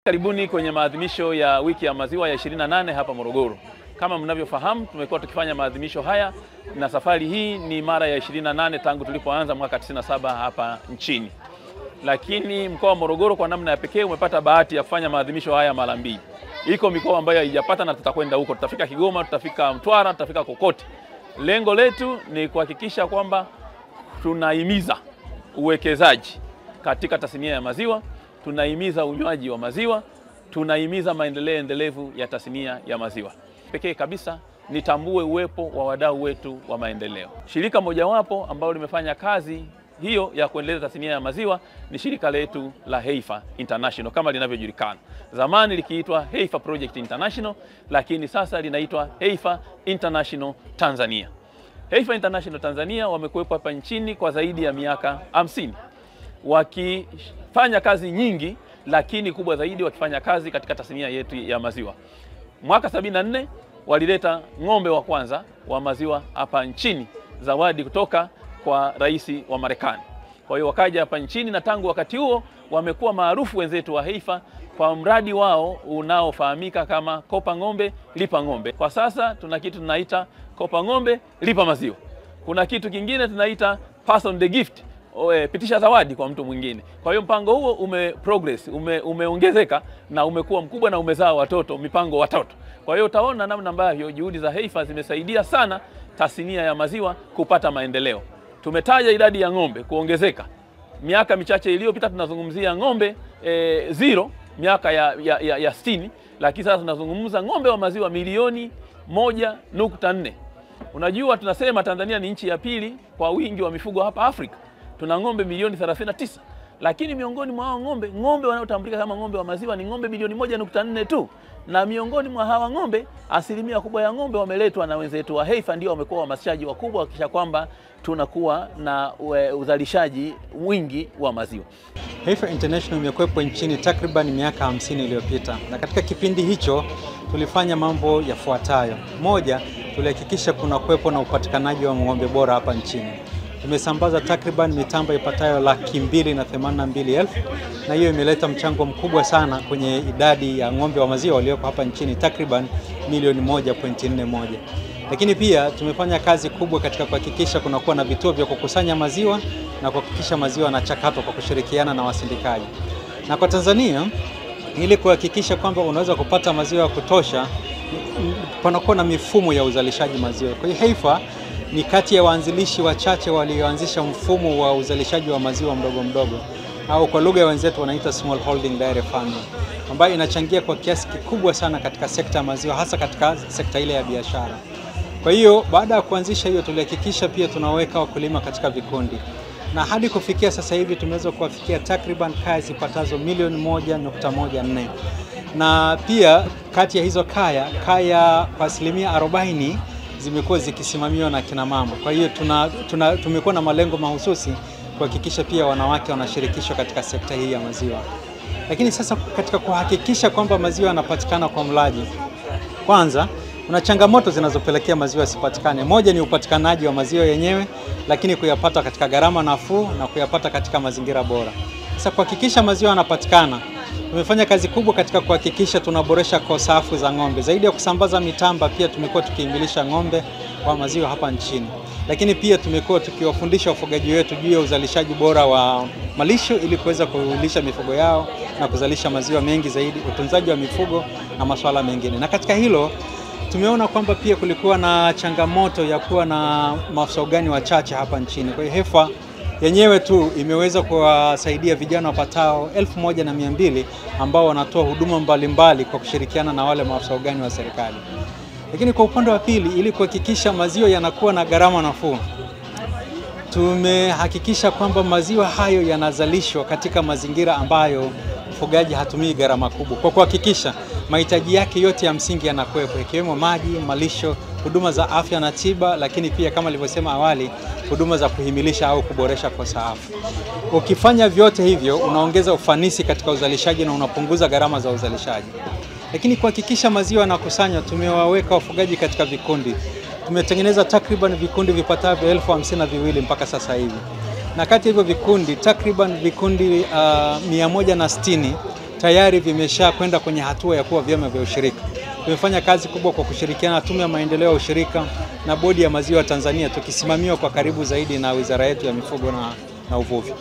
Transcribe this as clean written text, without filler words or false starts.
Karibuni kwenye maadhimisho ya wiki ya maziwa ya 28 hapa Morogoro. Kama mnavyofahamu, tumekuwa tukifanya maadhimisho haya na safari hii ni mara ya 28 tangu tulipoanza mwaka 97 hapa nchini. Lakini mkoa wa Morogoro kwa namna ya pekee umepata bahati ya kufanya maadhimisho haya mara mbili. Iko mikoa ambayo haijapata na tutakwenda huko. Tutafika Kigoma, tutafika Mtwara, tutafika kokote. Lengo letu ni kuhakikisha kwamba tunahimiza uwekezaji katika tasnia ya maziwa, tunahimiza unywaji wa maziwa, tunahimiza maendeleo endelevu ya tasnia ya maziwa. Pekee kabisa nitambue uwepo wa wadau wetu wa maendeleo. Shirika mojawapo ambalo limefanya kazi hiyo ya kuendeleza tasnia ya maziwa ni shirika letu la Heifer International kama linavyojulikana. Zamani likiitwa Heifer Project International, lakini sasa linaitwa Heifer International Tanzania. Heifer International Tanzania wamekuwepo hapa nchini kwa zaidi ya miaka 50. Wakifanya kazi nyingi, lakini kubwa zaidi wakifanya kazi katika tasnia yetu ya maziwa. Mwaka 74 walileta ng'ombe wa kwanza wa maziwa hapa nchini, zawadi kutoka kwa rais wa Marekani. Kwa hiyo wakaja hapa nchini na tangu wakati huo wamekuwa maarufu wenzetu wa Heifer kwa mradi wao unaofahamika kama Kopa Ng'ombe Lipa Ng'ombe. Kwa sasa tuna kitu tunaita Kopa Ng'ombe Lipa Maziwa. Kuna kitu kingine tunaita Pass on the Gift, pitisha zawadi kwa mtu mwingine. Kwa hiyo mpango huo umeongezeka na umekuwa mkubwa na umezaa watoto, mipango watoto. Kwa hiyo utaona namna ambavyo juhudi za Heifer zimesaidia sana tasnia ya maziwa kupata maendeleo. Tumetaja idadi ya ng'ombe kuongezeka. Miaka michache iliyopita tunazungumzia ng'ombe zero miaka ya 60, lakini sasa tunazungumza ng'ombe wa maziwa milioni 1.4. Unajua tunasema Tanzania ni nchi ya pili kwa wingi wa mifugo hapa Afrika. Tuna ng'ombe milioni 39. Lakini miongoni mwa hao ng'ombe wanaotambulika kama ng'ombe wa maziwa ni ng'ombe milioni 1.4 tu. Na miongoni mwa hawa ng'ombe, asilimia kubwa ya ng'ombe wameletwa na wenzetu wa Heifer, ndio wamekuwa wamashaji wakubwa kisha kwamba tunakuwa na uzalishaji mwingi wa maziwa. Heifer International imekuwepo nchini takriban miaka 50 iliyopita. Na katika kipindi hicho tulifanya mambo yafuatayo. Moja, tulihakikisha kuna kuwepo na upatikanaji wa ng'ombe bora hapa nchini. Tumesambaza takriban mitambo ipatayo 282,000 na hiyo imeleta mchango mkubwa sana kwenye idadi ya ng'ombe wa maziwa walioko hapa nchini takriban milioni 1.41. Lakini pia tumefanya kazi kubwa katika kuhakikisha kunakuwa na vituo vya kukusanya maziwa na kuhakikisha maziwa yanachakatwa kwa kushirikiana na wasindikaji. Na kwa Tanzania, ili kuhakikisha kwamba unaweza kupata maziwa ya kutosha, panakuwa na mifumo ya uzalishaji maziwa. Kwa hiyo Heifer ni kati ya waanzilishi wachache walioanzisha mfumo wa uzalishaji wa maziwa mdogo mdogo, au kwa lugha ya wenzetu wanaita small holding dairy farming, ambayo inachangia kwa kiasi kikubwa sana katika sekta ya maziwa, hasa katika sekta ile ya biashara. Kwa hiyo baada ya kuanzisha hiyo, tulihakikisha pia tunaweka wakulima katika vikundi, na hadi kufikia sasa hivi tumeweza kuwafikia takriban kaya zipatazo milioni 1.14, na pia kati ya hizo kaya kwa asilimia 40 zimekuwa zikisimamiwa na kina mama. Kwa hiyo tumekuwa na malengo mahususi kuhakikisha pia wanawake wanashirikishwa katika sekta hii ya maziwa. Lakini sasa katika kuhakikisha kwamba maziwa yanapatikana kwa mlaji, kwanza kuna changamoto zinazopelekea maziwa yasipatikane. Moja ni upatikanaji wa maziwa yenyewe, lakini kuyapata katika gharama nafuu na kuyapata katika mazingira bora. Sasa kuhakikisha maziwa yanapatikana, tumefanya kazi kubwa katika kuhakikisha tunaboresha kosafu za ng'ombe. Zaidi ya kusambaza mitamba, pia tumekuwa tukiimilisha ng'ombe wa maziwa hapa nchini. Lakini pia tumekuwa tukiwafundisha wafugaji wetu juu ya uzalishaji bora wa malisho ili kuweza kulisha mifugo yao na kuzalisha maziwa mengi zaidi, utunzaji wa mifugo na masuala mengine. Na katika hilo tumeona kwamba pia kulikuwa na changamoto ya kuwa na maafisa ugani wachache hapa nchini. Kwa hiyo Heifer yenyewe tu imeweza kuwasaidia vijana wapatao 1200 ambao wanatoa huduma mbalimbali kwa kushirikiana na wale maafisa ugani wa serikali. Lakini kwa upande wa pili, ili kuhakikisha maziwa yanakuwa na gharama nafuu, tumehakikisha kwamba maziwa hayo yanazalishwa katika mazingira ambayo mfugaji hatumii gharama kubwa, kwa kuhakikisha mahitaji yake yote ya msingi yanakuwepo, ikiwemo maji, malisho, huduma za afya na tiba, lakini pia kama nilivyosema awali, huduma za kuhimilisha au kuboresha kosafu. Ukifanya vyote hivyo, unaongeza ufanisi katika uzalishaji na unapunguza gharama za uzalishaji. Lakini kuhakikisha maziwa yanakusanywa, tumewaweka wafugaji katika vikundi. Tumetengeneza takriban vikundi vipatavyo 52,000 mpaka sasa hivi. Na kati ya hivyo vikundi, takriban vikundi 160 tayari vimesha kwenda kwenye hatua ya kuwa vyama vya ushirika. Tumefanya kazi kubwa kwa kushirikiana na Tume ya Maendeleo ya Ushirika na Bodi ya Maziwa Tanzania, tukisimamiwa kwa karibu zaidi na Wizara yetu ya Mifugo na Uvuvi.